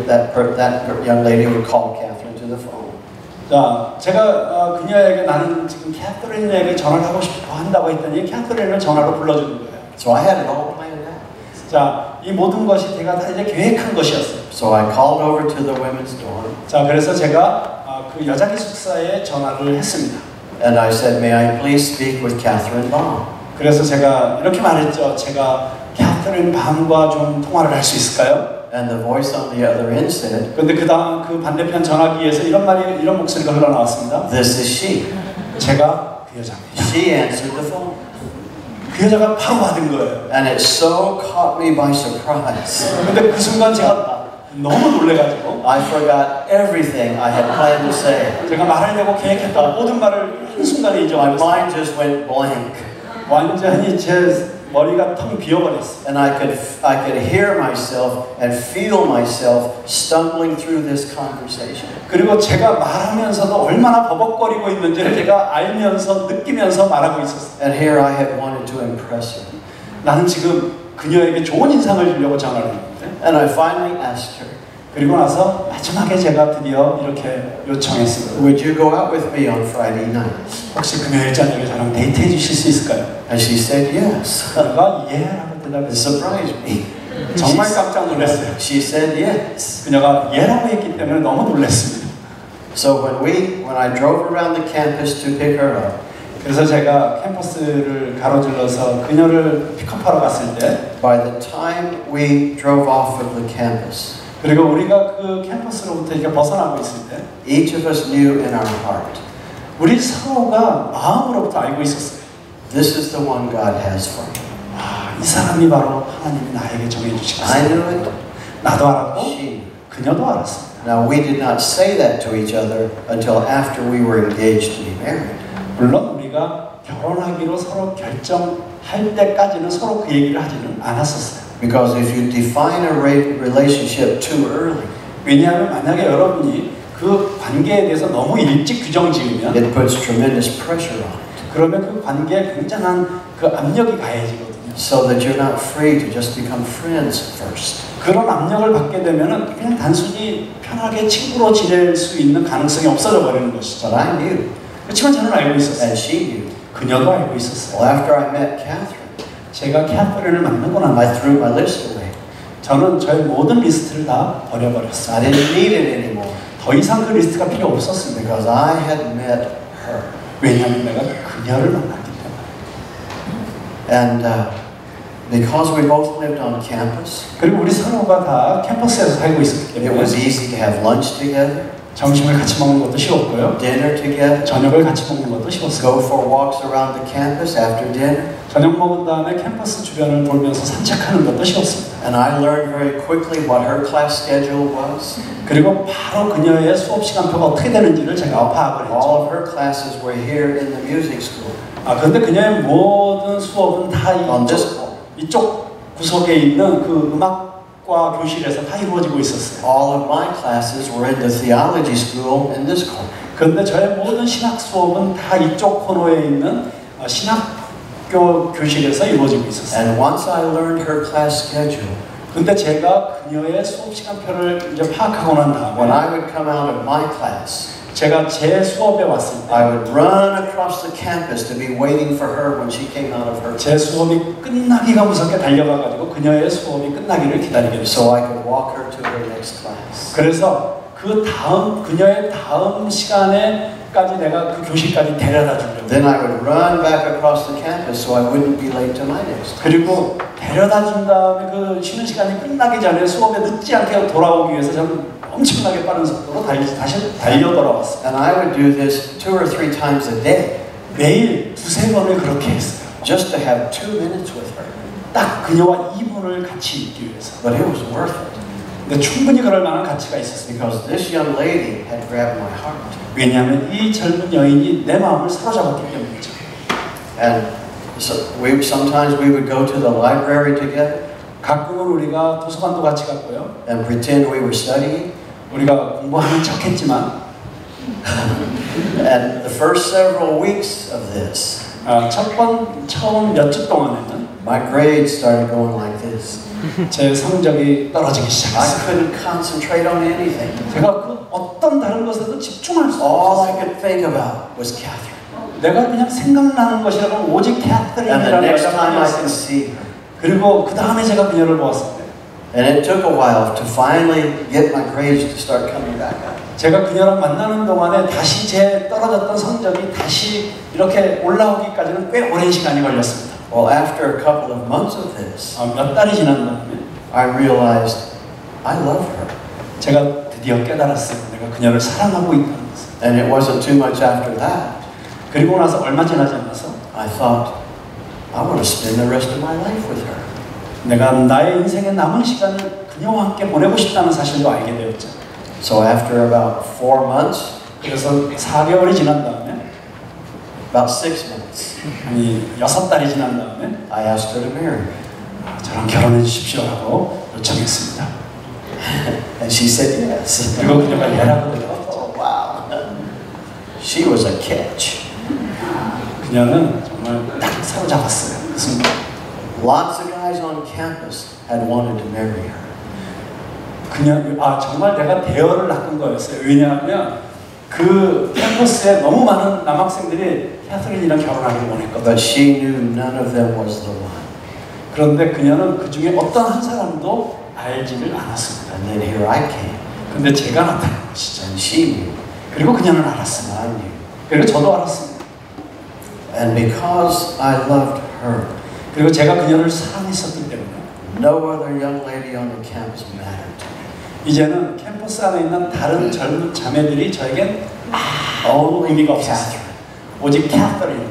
that young lady would call Catherine to the phone. 자, 제가 그녀에게 나는 지금 캐서린에게 전화를 하고 싶어 한다고 했더니 캐서린을 전화로 불러주는 거예요. So I had it all planned out. 자, 이 모든 것이 제가 다 이제 계획한 것이었어요. So I called over to the women's dorm. 자, 그래서 제가 그 여자 기숙사에 전화를 했습니다. And I said, may I please speak with Catherine Baum? 그래서 제가 이렇게 말했죠. 제가 캐서린 밤과 좀 통화를 할 수 있을까요? And the voice on the other end said, 그런데 그 반대편 전화기에서 이런 목소리가 흘러나왔습니다. this is she. 제가 그 여자입니다. She answered the phone. 그 여자가 바로 받은 거예요. And it so caught me by surprise. 근데 그 순간 제가 너무 놀래가지고 I forgot everything I had planned to say. 제가 말하려고 계획했던 모든 말을 한순간에 My 잊어버렸어요. mind just went blank. 완전히 제 머리가 텅 비어버렸어요. And I could hear myself and feel myself stumbling through this conversation. 그리고 제가 말하면서도 얼마나 버벅거리고 있는지를 제가 알면서 느끼면서 말하고 있었어요. And here I had wanted to impress her. 나는 지금 그녀에게 좋은 인상을 주려고 전화를 했는데 And I finally asked her, 그리고 나서 마지막에 제가 드디어 이렇게 요청했습니다. would you go out with me on Friday night? 혹시 금요일 저녁에 저랑 데이트해 주실 수 있을까요? And she said yes. 그녀가 예라고 It 대답했어요. surprised me. 정말 깜짝 놀랐어요. She said yes. 그녀가 예라고 했기 때문에 너무 놀랐습니다. So when I drove around the campus to pick her up, 그래서 제가 캠퍼스를 가로질러서 그녀를 픽업하러 갔을 때 by the time we drove off of the campus, 그리고 우리가 그 캠퍼스로부터 이렇게 벗어나고 있을 때 each of us knew in our heart, 우리 서로가 마음으로부터 알고 있었어요. this is the one God has for me. 이 사람이 바로 하나님이 나에게 I 정해주시겠어요. knew it. 나도 알았고 She knew. 그녀도 알았습니다. Now we did not say that to each other until after we were engaged to be married. 물론 우리가 결혼하기로 서로 결정할 때까지는 서로 그 얘기를 하지는 않았었어요. Because if you define a relationship too early, 왜냐하면 만약에 여러분이 그 관계에 대해서 너무 일찍 규정 지으면 it puts tremendous pressure on it. 그러면 그 관계에 굉장한 그 압력이 가해지거든요. So that you're not free to just become friends first. 그런 압력을 받게 되면은 그냥 단순히 편하게 친구로 지낼 수 있는 가능성이 없어져 버리는 것이죠. But I knew, 그렇지만 저는 알고 있었어요. and she knew. 그녀도 알고 있었어요. Well, after I met Catherine, 제가 캐서린을 만나고 난 I 뒤 threw my list away. 저는 저의 모든 리스트를 다 버려버렸어요. I didn't need it anymore 더 이상 그 리스트가 필요 없었습니다. because I had met her. 왜냐하면 내가 그녀를 만났기 때문에. And because we both lived on campus, 그리고 우리 서로가 다 캠퍼스에서 살고 있었기 it was 때문에 easy to have lunch together, 점심을 같이 먹는 것도 쉬웠고요. dinner together, 저녁을 같이 먹는 것도 쉬웠어요. go for walks around the campus after dinner. 저녁 먹은 다음에 캠퍼스 주변을 돌면서 산책하는 것도 쉬웠습니다. And I learned very quickly what her class schedule was. 그리고 바로 그녀의 수업 시간표가 어떻게 되는지를 제가 파악을 All 했죠. of her classes were here in the music school. 그런데 그녀의 모든 수업은 다 On this hall. 이쪽 구석에 있는 그 음악과 교실에서 다 이루어지고 있었어요. All of my classes were in the theology school in this corner. 그런데 저의 모든 신학 수업은 다 이쪽 코너에 있는 신학교 교실에서 이루어지고 있었어요. And once I learned her class schedule, 근데 제가 그녀의 수업 시간표를 이제 파악하고 난 when 다음에 I would come out of my class, 제가 제 수업에 왔을 I 때 would run across the campus to be waiting for her when she came out of her 제 수업이 끝나기가 무섭게 달려가가지고 그녀의 수업이 끝나기를 기다리게 됐어요. so I could walk her to her next class. 그래서 그 다음 그녀의 다음 시간에까지 내가 그 교실까지 데려다 주려고. Then I would run back across the campus so I wouldn't be late to my next class. 그리고 데려다 준 다음에 그 쉬는 시간이 끝나기 전에 수업에 늦지 않게 돌아오기 위해서 저는 엄청나게 빠른 속도로 다시 달려 돌아왔어요. And I would do this 2 or 3 times a day 매일 두세 번을 그렇게 했어요. just to have 2 minutes with her. 딱 그녀와 2분을 같이 있기 위해서. But it was worth it 근데 충분히 그럴 만한 가치가 있었어요. because this young lady had grabbed my heart. 왜냐하면 이 젊은 여인이 내 마음을 사로잡았기 때문이죠. And so sometimes we would go to the library together 가끔은 우리가 도서관도 같이 갔고요. and pretend we were studying. 우리가 공부하는 척했지만 And the first several weeks of this, 처음 몇 주 동안에는 my grades started going like this. 제 성적이 떨어지기 I 시작했어요. couldn't concentrate on anything. 제가 그 어떤 다른 것에도 집중할 수 All I 없었어요. could think about was Catherine. 내가 그냥 생각나는 것이라면 오직 And the 캐서린이라는 next time I 여자만이었어요. could see her. 그리고 그 다음에 제가 그녀를 보았을 때 And it took a while to finally get my grades to start coming back up. 제가 그녀랑 만나는 동안에 다시 제 떨어졌던 성적이 다시 이렇게 올라오기까지는 꽤 오랜 시간이 걸렸습니다. Well, after a couple of months of this, 몇 달이 지난 다음에 I realized I love her. 제가 드디어 깨달았어요. 내가 그녀를 사랑하고 있다는 것을. And it wasn't too much after that. 그리고 나서 얼마 지나지 않아서 I thought, I want to spend the rest of my life with her. 내가 나의 인생의 남은 시간을 그녀와 함께 보내고 싶다는 사실도 알게 되었죠. So after about 4 months, 그래서 4개월이 지난 다음에 about 6 months, 아니 6달이 지난 다음에 I asked her to marry me. 저랑 결혼해 주십시오라고 요청했습니다. And she said yes. 그리고 그녀가 예라고 대답했죠. Oh, wow. She was a catch. 그녀는 정말 딱 사로잡았어요. 그 순간. Lots of guys on campus had wanted to marry her. 정말 내가 대열을 낚은 거였어요. 왜냐하면 그 캠퍼스에 너무 많은 남학생들이 캐서린이랑 결혼하기를 원했거든요. But she knew none of them was the one. 그런데 그녀는 그 중에 어떤 한 사람도 알지를 않았습니다. And then here I came. 근데 제가 나타난 것이죠. And she knew. 그리고 그녀는 And 알았습니다. I knew. 그리고 저도 알았습니다. And because I loved her, 그리고 제가 그녀를 사랑했었기 때문에 no other young lady on the campus mattered to me. 이제는 캠퍼스 안에 있는 다른 젊은 자매들이 저에겐 아무 의미가 없었어요. 오직 캐서린.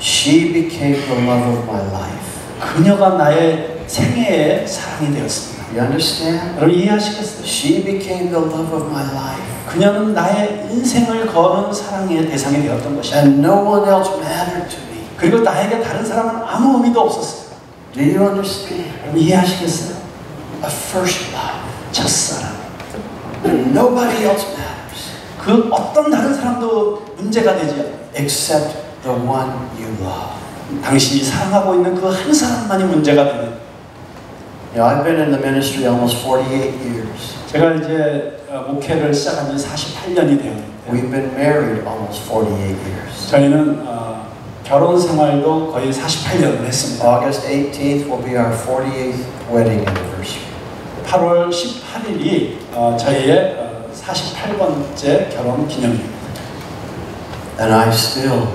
She became the love of my life. 그녀가 나의 생애의 사랑이 되었습니다. You understand? 여러분 이해하시겠어요? She became the love of my life. 그녀는 나의 인생을 거는 사랑의 대상이 되었던 것이다. And no one else mattered to me. 그리고 나에게 다른 사람은 아무 의미도 없었어요. Do you understand? 여러분 이해하시겠어요? A first love. 첫사랑. Nobody else matters 그 어떤 다른 사람도 문제가 되지 않아요. except the one you love. 당신이 사랑하고 있는 그 한 사람만이 문제가 되는. You know, I've been in the ministry almost 48 years. 제가 이제 목회를 시작한 지 48년이 되었는데 We've been married almost 48 years. 저희는 결혼 생활도 거의 48년을 했습니다. August 18th will be our 48th wedding anniversary. 8월 18일이 저희의 48번째 결혼 기념일입니다. And I still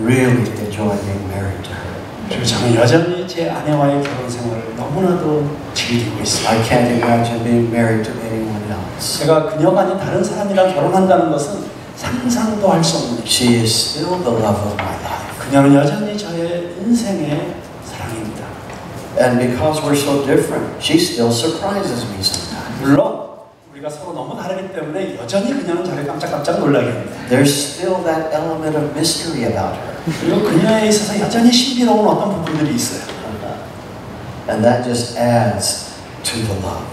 really enjoy being married to her. 그리고 저는 여전히 제 아내와의 결혼 생활을 너무나도 즐기고 있습니다. I can't imagine being married to anyone else. 제가 그녀가 아닌 다른 사람이랑 결혼한다는 것은 상상도 할 수 없는 일이죠. She is still the love of my life. 그녀는 여전히 저의 인생의 사랑입니다. And because we're so different, she still surprises me sometimes. 물론 우리가 서로 너무 다르기 때문에 여전히 그녀는 저를 깜짝깜짝 놀라게 합니다. There's still that element of mystery about her. 그리고 그녀에 있어서 여전히 신비로운 어떤 부분들이 있어요. And that just adds to the love.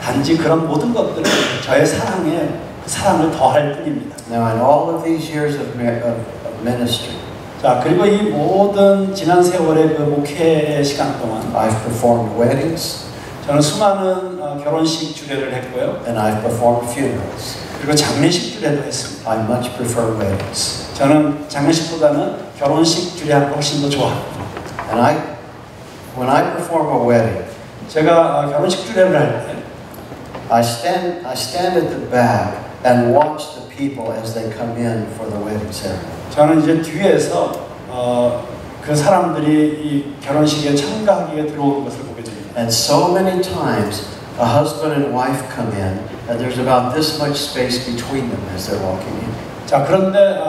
단지 그런 모든 것들은 저의 사랑에 그 사랑을 더할 뿐입니다. Now, in all of these years of ministry, 자, 그리고 이 모든 지난 세월의 그 목회의 시간 동안 I've performed weddings 저는 수많은 결혼식 주례를 했고요. and I've performed funerals. 그리고 장례식 주례도 했습니다. I much prefer weddings. 저는 장례식보다는 결혼식 주례하는 걸 훨씬 더 좋아합니다. And when I perform a wedding, 제가 결혼식 주례를 할 때 I stand at the back and watch the people as they come in for the wedding ceremony. 저는 이제 뒤에서 그 사람들이 이 결혼식에 참가하기 위해 들어오는 것을 보게 됩니다. And so many times, a husband and wife come in, and there's about this much space between them as they're walking in. 자, 그런데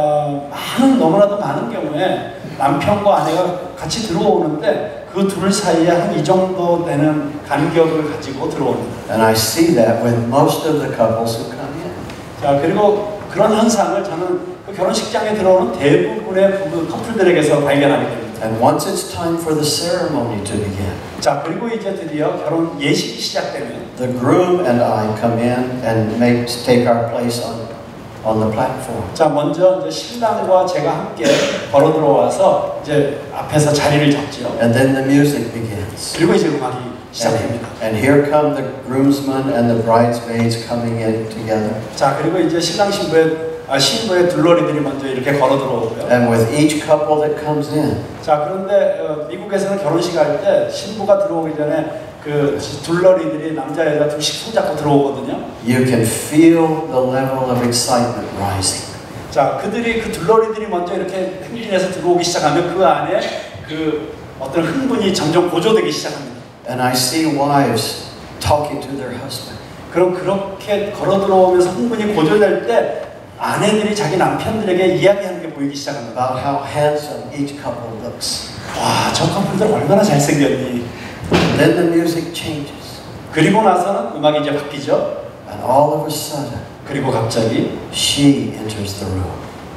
너무나도 많은 경우에 남편과 아내가 같이 들어오는데 그 둘 사이에 한 이 정도 되는 간격을 가지고 들어옵니다. And I see that with most of the couples who come in. 자, 그리고 그런 현상을 저는 그 결혼식장에 들어오는 대부분의 부부 커플들에게서 발견하게 됩니다. And once it's time for the ceremony to begin, 자, 그리고 이제 드디어 결혼 예식이 시작되면 the groom and I come in and take our place on the platform. 자, 먼저 이제 신랑과 제가 함께 걸어 들어와서 이제 앞에서 자리를 잡지요. And then the music begins. 그리고 이제 음악이 시작됩니다. And here come the groomsmen and the bridesmaids coming in together. 자, 그리고 이제 신랑 신부의 둘러리들이 먼저 이렇게 걸어 들어오고요. And with each couple that comes in, 자, 그런데 미국에서는 결혼식 할 때 신부가 들어오기 전에 그 둘러리들이 남자 여자 둘씩 손잡고 들어오거든요. you can feel the level of excitement rising. 자, 그들이 그 둘러리들이 먼저 이렇게 행진해서 들어오기 시작하면 그 안에 그 어떤 흥분이 점점 고조되기 시작합니다. And I see wives talking to their husband. 그럼 그렇게 걸어 들어오면서 흥분이 고조될 때 아내들이 자기 남편들에게 이야기하는 게 보이기 시작합니다. About how handsome each couple looks. 와, 저 커플들 얼마나 잘생겼니? Then the music changes. 그리고 나서는 음악이 이제 바뀌죠. And all of a sudden, 그리고 갑자기 she enters the room.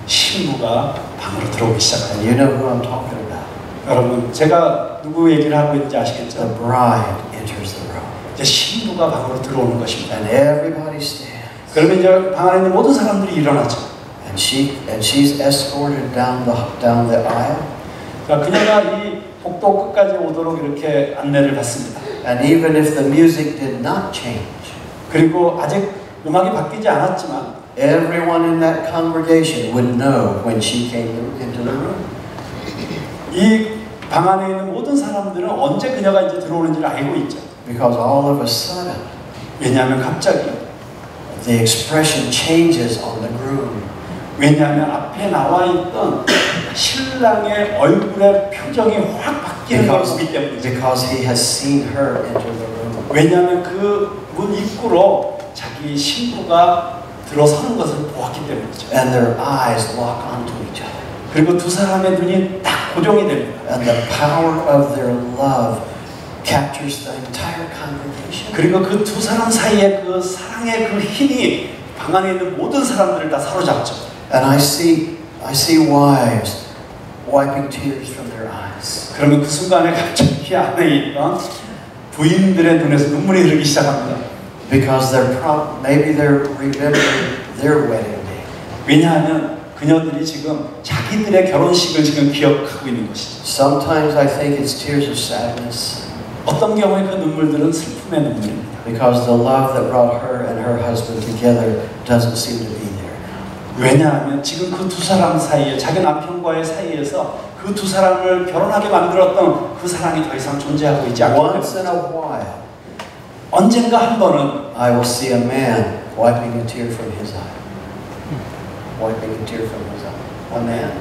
신부가 방으로 들어오기 시작합니다. And you know who I'm talking about. 여러분, 제가 누구 얘기를 하고 있는지 아시겠죠? The bride enters the room. 이제 신부가 방으로 들어오는 것입니다. And everybody stands. 그러면 이제 방 안에 있는 모든 사람들이 일어나죠. And she's escorted down the aisle. 자, 그녀가 이 복도 끝까지 오도록 이렇게 안내를 받습니다. And even if the music did not change, 그리고 아직 음악이 바뀌지 않았지만 everyone in that congregation would know when she came into the room. 이 방 안에 있는 모든 사람들은 언제 그녀가 이제 들어오는지를 알고 있죠. Because all of a sudden, 왜냐하면 갑자기 the expression changes on the groom. 왜냐하면 앞에 나와 있던 신랑의 얼굴의 표정이 확 바뀌는 걸 보기 때문이죠. Because he has seen her enter the room. 왜냐하면 그 문 입구로 자기 신부가 들어서는 것을 보았기 때문이죠. And their eyes lock onto each other. 그리고 두 사람의 눈이 딱 고정이 됩니다. And the power of their love captures the entire congregation. 그리고 그 두 사람 사이에 그 사랑의 그 힘이 방 안에 있는 모든 사람들을 다 사로잡죠. And I see wives wiping tears from their eyes. 그러면 그 순간에 갑자기 안에 있던 부인들의 눈에서 눈물이 흐르기 시작합니다. Because maybe they're remembering their wedding day. 왜냐하면 그녀들이 지금 자기들의 결혼식을 지금 기억하고 있는 것이죠. Sometimes I think it's tears of sadness. 어떤 경우에 그 눈물들은 슬픔의 눈물입니다. Because the love that brought her and her husband together doesn't seem to be there. 왜냐하면 지금 그 두 사람 사이에 자기 남편과의 사이에서 그 두 사람을 결혼하게 만들었던 그 사랑이 더 이상 존재하고 있지 않기 때문에 Once in a while, 언젠가 한 번은 I will see a man wiping a tear from his eye. Wiping a tear from his eye. A man.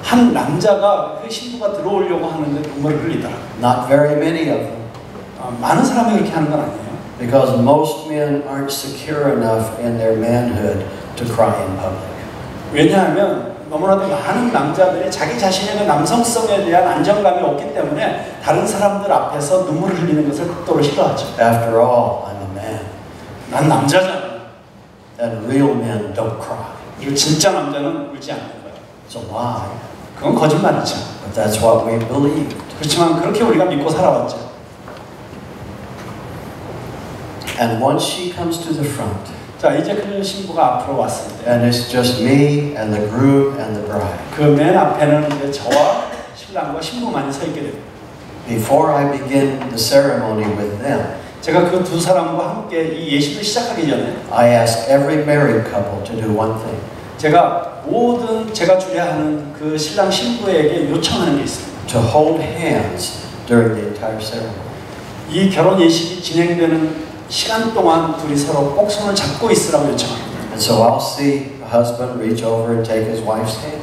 한 남자가 그 신부가 들어오려고 하는데 눈물을 흘리더라고요. Not very many of them. 많은 사람이 그렇게 하는 건 아니에요. Because most men aren't secure enough in their manhood to cry in public. 왜냐하면 너무나도 많은 남자들이 자기 자신의 그 남성성에 대한 안정감이 없기 때문에 다른 사람들 앞에서 눈물을 흘리는 것을 극도로 싫어하죠. After all, I'm a man. 난 남자잖아. And real men don't cry. 그리고 진짜 남자는 울지 않는 거예요. It's a lie. 그건 거짓말이죠. But that's what we believed. 그렇지만 그렇게 우리가 믿고 살아왔죠. And once she comes to the front, 자, 이제 그 신부가 앞으로 왔을 때 and it's just me and the groom and the bride. 그 맨 앞에는 이제 저와 신랑과 신부만이 서 있게 됩니다. Before I begin the ceremony with them, 제가 그 두 사람과 함께 이 예식을 시작하기 전에 I ask every married couple to do one thing. 제가 모든 제가 주례하는 그 신랑 신부에게 요청하는 게 있습니다. To hold hands during the entire ceremony. 이 결혼 예식이 진행되는 시간 동안 둘이 서로 꼭 손을 잡고 있으라고 요청합니다. And so I'll see a husband reach over and take his wife's hand.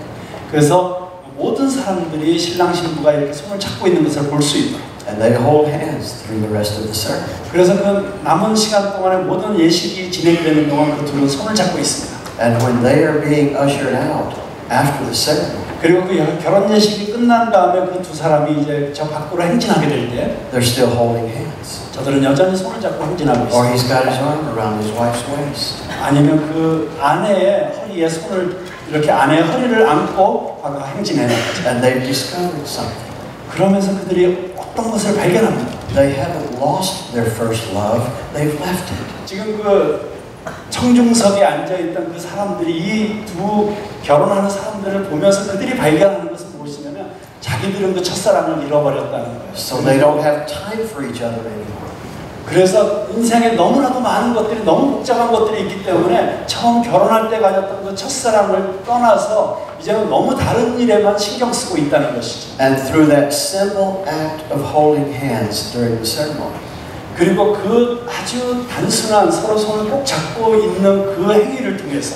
그래서 모든 사람들이 신랑 신부가 이렇게 손을 잡고 있는 것을 볼 수 있도록. And they hold hands through the rest of the ceremony. 그래서 그 남은 시간 동안에 모든 예식이 진행되는 동안 그 둘은 손을 잡고 있습니다. And when they are being ushered out after the ceremony, 그리고 그 결혼 예식이 끝난 다음에 그 두 사람이 이제 저 밖으로 행진하게 될 때 they're still holding hands. 저들은 여전히 손을 잡고 행진하고 Or 있습니다. he's got his arm around his wife's waist. 아니면 그 아내의 허리에 손을 이렇게 아내의 허리를 안고 행진해 나가죠. And they've discovered something. 그러면서 그들이 어떤 것을 발견합니다. They haven't lost their first love, they've left it. 지금 그 청중석에 앉아있던 그 사람들이 이 두 결혼하는 사람들을 보면서 그들이 발견하는 것은 무엇이냐면 자기들은 그 첫사랑을 잃어버렸다는 거예요. So they don't have time for each other anymore. 그래서 인생에 너무나도 많은 것들이 너무 복잡한 것들이 있기 때문에 처음 결혼할 때 가졌던 그 첫사랑을 떠나서 이제는 너무 다른 일에만 신경 쓰고 있다는 것이죠. And through that simple act of holding hands during the ceremony, 그리고 그 아주 단순한 서로 손을 꼭 잡고 있는 그 행위를 통해서